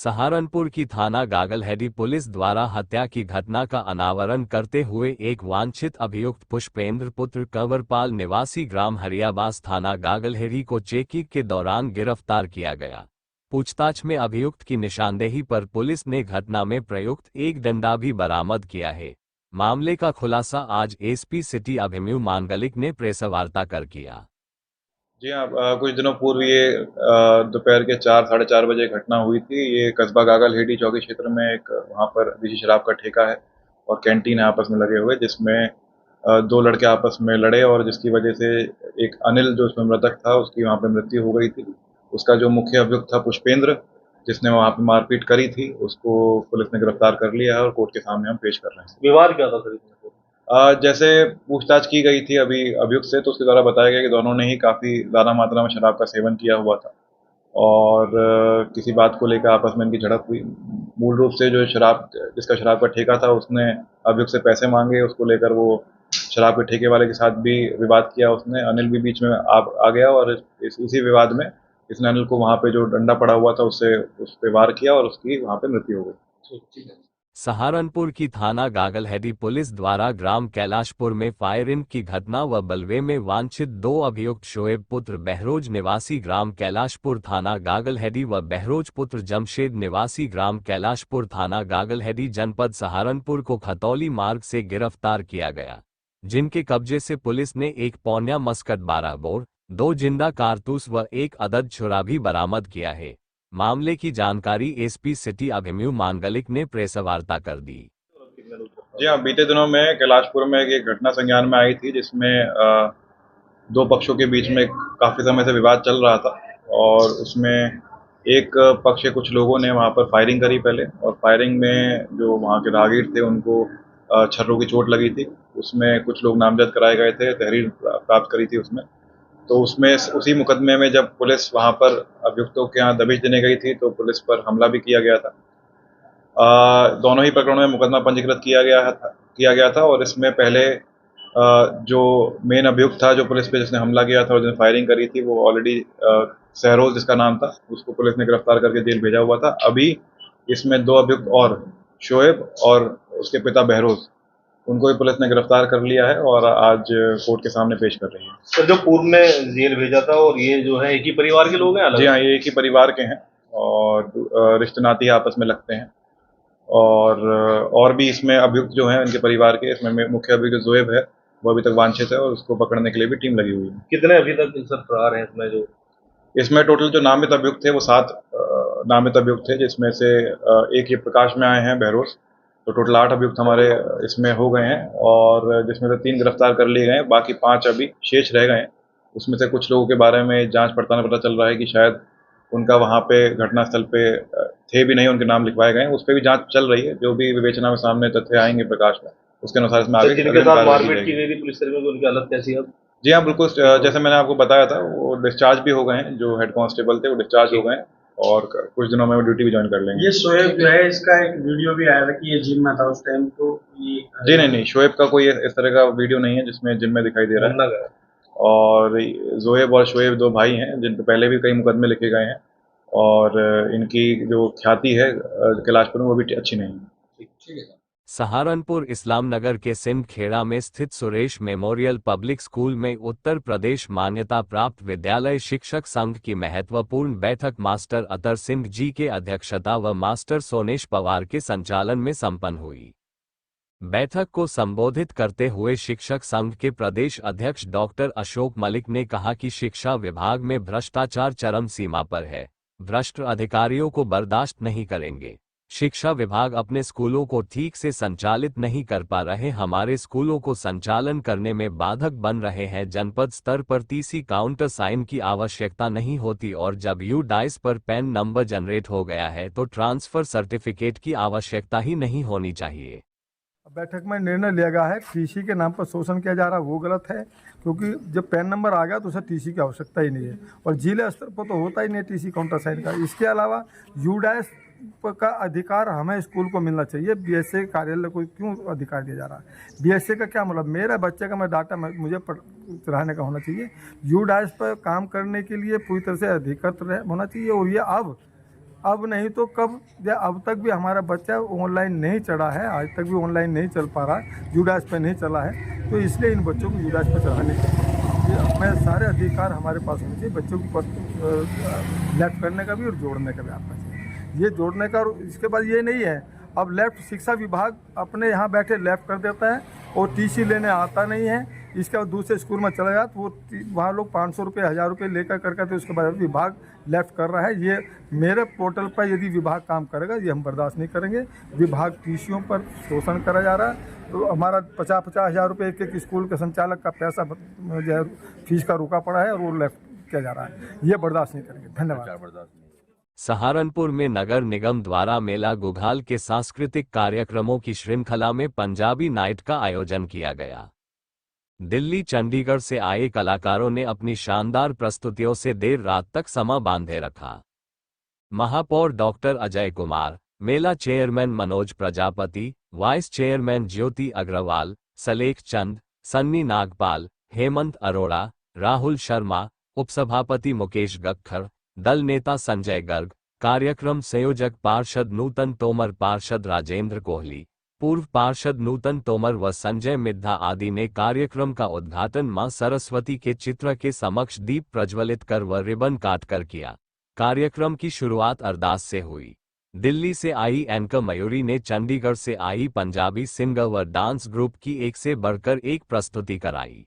सहारनपुर की थाना गागलहेडी पुलिस द्वारा हत्या की घटना का अनावरण करते हुए एक वांछित अभियुक्त पुष्पेंद्र पुत्र कंवरपाल निवासी ग्राम हरियाबास थाना गागलहेडी को चेकिंग के दौरान गिरफ्तार किया गया। पूछताछ में अभियुक्त की निशानदेही पर पुलिस ने घटना में प्रयुक्त एक डंडा भी बरामद किया है। मामले का खुलासा आज एसपी सिटी अभिमन्यु मांगलिक ने प्रेसवार्ता कर किया। जी हाँ, कुछ दिनों पूर्व ये दोपहर के 4 साढ़े 4 बजे घटना हुई थी। ये कस्बा गागलहेडी चौकी क्षेत्र में एक वहाँ पर देसी शराब का ठेका है और कैंटीन है आपस में लगे हुए, जिसमें दो लड़के आपस में लड़े और जिसकी वजह से एक अनिल जो उसमें मृतक था उसकी वहाँ पे मृत्यु हो गई थी। उसका जो मुख्य अभियुक्त था पुष्पेंद्र, जिसने वहाँ पे मारपीट करी थी, उसको पुलिस ने गिरफ्तार कर लिया है और कोर्ट के सामने हम पेश कर रहे हैं। विवाद क्या था सर इसमें? जैसे पूछताछ की गई थी अभी अभियुक्त से, तो उसके द्वारा बताया गया कि दोनों ने ही काफ़ी ज़्यादा मात्रा में शराब का सेवन किया हुआ था और किसी बात को लेकर आपस में इनकी झड़प हुई। मूल रूप से जो जिसका शराब का ठेका था, उसने अभियुक्त से पैसे मांगे, उसको लेकर वो शराब के ठेके वाले के साथ भी विवाद किया उसने। अनिल भी बीच में आ गया और इसी विवाद में इसने अनिल को वहाँ पे जो डंडा पड़ा हुआ था उससे उस पे वार किया और उसकी वहाँ पे मृत्यु हो गई। ठीक है। सहारनपुर की थाना गागलहेडी पुलिस द्वारा ग्राम कैलाशपुर में फायरिंग की घटना व बलवे में वांछित दो अभियुक्त शोएब पुत्र बहरोज निवासी ग्राम कैलाशपुर थाना गागलहेडी व बहरोज पुत्र जमशेद निवासी ग्राम कैलाशपुर थाना गागलहेडी जनपद सहारनपुर को खतौली मार्ग से गिरफ्तार किया गया, जिनके कब्जे से पुलिस ने एक पौन्या मस्कट 12 बोर, 2 जिंदा कारतूस व एक अदद छुरा भी बरामद किया है। मामले की जानकारी एसपी सिटी अभिमन्यु मांगलिक ने प्रेसवार्ता कर दी। जी हाँ, बीते दिनों में कैलाशपुर में एक घटना संज्ञान में आई थी, जिसमें दो पक्षों के बीच में काफ़ी समय से विवाद चल रहा था और उसमें एक पक्ष के कुछ लोगों ने वहाँ पर फायरिंग करी पहले, और फायरिंग में जो वहाँ के राहगीर थे उनको छर्रों की चोट लगी थी। उसमें कुछ लोग नामजद कराए गए थे, तहरीर प्राप्त करी थी उसमें। तो उसमें उसी मुकदमे में जब पुलिस वहाँ पर अभियुक्तों के यहाँ दबिश देने गई थी, तो पुलिस पर हमला भी किया गया था। दोनों ही प्रकरणों में मुकदमा पंजीकृत किया गया था और इसमें पहले जो मेन अभियुक्त था, जो पुलिस पे जिसने हमला किया था और जिसने फायरिंग करी थी, वो ऑलरेडी सहरोज जिसका नाम था, उसको पुलिस ने गिरफ्तार करके जेल भेजा हुआ था। अभी इसमें दो अभियुक्त और, शोएब और उसके पिता बहरोज, उनको भी पुलिस ने गिरफ्तार कर लिया है और आज कोर्ट के सामने पेश कर रही है। सर, जो पूर्व में जेल भेजा था और ये जो है एक ही परिवार के लोग हैं? अलग? जी हाँ, ये एक ही परिवार के हैं और रिश्ते नाते आपस में लगते हैं। और भी इसमें अभियुक्त जो हैं उनके परिवार के, इसमें मुख्य अभियुक्त जोएब है, वो अभी तक वांछित है और उसको पकड़ने के लिए भी टीम लगी हुई है। कितने अभी तक सर फरार हैं इसमें? जो इसमें टोटल जो नामित अभियुक्त थे वो 7 नामित अभियुक्त थे, जिसमें से एक ये प्रकाश में आए हैं बहरोज। तो टोटल 8 अभियुक्त हमारे इसमें हो गए हैं और जिसमें से 3 गिरफ्तार कर लिए गए हैं, बाकी 5 अभी शेष रह गए हैं। उसमें से कुछ लोगों के बारे में जांच पड़ताल में पता चल रहा है कि शायद उनका वहाँ पे घटनास्थल पे थे भी नहीं, उनके नाम लिखवाए गए हैं। उस पर भी जांच चल रही है। जो भी विवेचना में सामने तथ्य आएंगे प्रकाश में, उसके अनुसार इसमें आगे जिनके साथ मारपीट की गई थी पुलिसकर्मियों की, उनकी हालत कैसी है अब? जी हाँ, बिल्कुल। जैसे मैंने आपको बताया था, वो डिस्चार्ज भी हो गए हैं। जो हेड कांस्टेबल थे वो डिस्चार्ज हो गए हैं और कुछ दिनों में वो ड्यूटी भी ज्वाइन कर लेंगे। ये शोएब जो है, इसका एक वीडियो भी आया था कि ये जिम में था उस टाइम, तो ये जी नहीं, शोएब का कोई इस तरह का वीडियो नहीं है जिसमें जिम में दिखाई दे रहा है। और जोएब और शोएब 2 भाई हैं, जिन पे पहले भी कई मुकदमे लिखे गए हैं और इनकी जो ख्याति है कैलाशपुर में, वो भी अच्छी नहीं है। ठीक है। सहारनपुर इस्लामनगर के सिंधखेड़ा में स्थित सुरेश मेमोरियल पब्लिक स्कूल में उत्तर प्रदेश मान्यता प्राप्त विद्यालय शिक्षक संघ की महत्वपूर्ण बैठक मास्टर अतर सिंह जी के अध्यक्षता व मास्टर सोनेश पवार के संचालन में संपन्न हुई। बैठक को संबोधित करते हुए शिक्षक संघ के प्रदेश अध्यक्ष डॉक्टर अशोक मलिक ने कहा कि शिक्षा विभाग में भ्रष्टाचार चरम सीमा पर है। भ्रष्ट अधिकारियों को बर्दाश्त नहीं करेंगे। शिक्षा विभाग अपने स्कूलों को ठीक से संचालित नहीं कर पा रहे, हमारे स्कूलों को संचालन करने में बाधक बन रहे हैं। जनपद स्तर पर टीसी काउंटर साइन की आवश्यकता नहीं होती और जब यू डाइस पर पैन नंबर जनरेट हो गया है तो ट्रांसफर सर्टिफिकेट की आवश्यकता ही नहीं होनी चाहिए। बैठक में निर्णय लिया गया है टीसी के नाम पर शोषण किया जा रहा है, वो गलत है, क्योंकि जब पैन नंबर आ गया तो उसे टीसी की आवश्यकता ही नहीं है और जिले स्तर पर तो होता ही नहीं टीसी काउंटर साइन का। इसके अलावा यूडाइस का अधिकार हमें स्कूल को मिलना चाहिए। बीएसए कार्यालय को क्यों अधिकार दिया जा रहा है? बीएसए का क्या मतलब? मेरा बच्चे का मैं डाटा मुझे चलाने का होना चाहिए। यूडाइस पर काम करने के लिए पूरी तरह से अधिकृत होना चाहिए और ये अब अब नहीं तो कब, या अब तक भी हमारा बच्चा ऑनलाइन नहीं चढ़ा है, आज तक भी ऑनलाइन नहीं चल पा रहा है, यूडास पे नहीं चला है, तो इसलिए इन बच्चों को यूडास पे चढ़ाने चाहिए। हमें सारे अधिकार हमारे पास होने चाहिए, बच्चों को लेफ्ट करने का भी और जोड़ने का भी आपका चाहिए। ये जोड़ने का, और इसके बाद ये नहीं है अब लेफ्ट शिक्षा विभाग अपने यहाँ बैठे लेफ्ट कर देता है और टीसी लेने आता नहीं है। इसके बाद दूसरे स्कूल में चला जाता, वो वहाँ लोग 500 रुपये 1000 रुपये लेकर करके, तो उसके बाद विभाग लेफ्ट कर रहा है। ये मेरे पोर्टल पर यदि विभाग काम करेगा, ये हम बर्दाश्त नहीं करेंगे। विभाग टीसियों पर शोषण करा जा रहा है, तो हमारा 50-50 हज़ार रुपये एक एक स्कूल के संचालक का पैसा जो है फीस का रुका पड़ा है और वो लेफ्ट किया जा रहा है। ये बर्दाश्त नहीं करेंगे। धन्यवाद। सहारनपुर में नगर निगम द्वारा मेला गुघाल के सांस्कृतिक कार्यक्रमों की श्रृंखला में पंजाबी नाइट का आयोजन किया गया। दिल्ली चंडीगढ़ से आए कलाकारों ने अपनी शानदार प्रस्तुतियों से देर रात तक समा बांधे रखा। महापौर डॉक्टर अजय कुमार, मेला chairman Manoj Prajapati, vice chairman Jyoti Agarwal, Salekh Chand, Sunny Nagpal, Hemant Arora, Rahul Sharma, उपसभापति मुकेश गक्खर, दल नेता संजय गर्ग, कार्यक्रम संयोजक पार्षद नूतन तोमर, पार्षद राजेंद्र कोहली, पूर्व पार्षद नूतन तोमर व संजय मिद्धा आदि ने कार्यक्रम का उद्घाटन मां सरस्वती के चित्र के समक्ष दीप प्रज्वलित कर व रिबन काटकर किया। कार्यक्रम की शुरुआत अरदास से हुई। दिल्ली से आई एंकर मयूरी ने चंडीगढ़ से आई पंजाबी सिंगर व डांस ग्रुप की एक से बढ़कर एक प्रस्तुति कराई।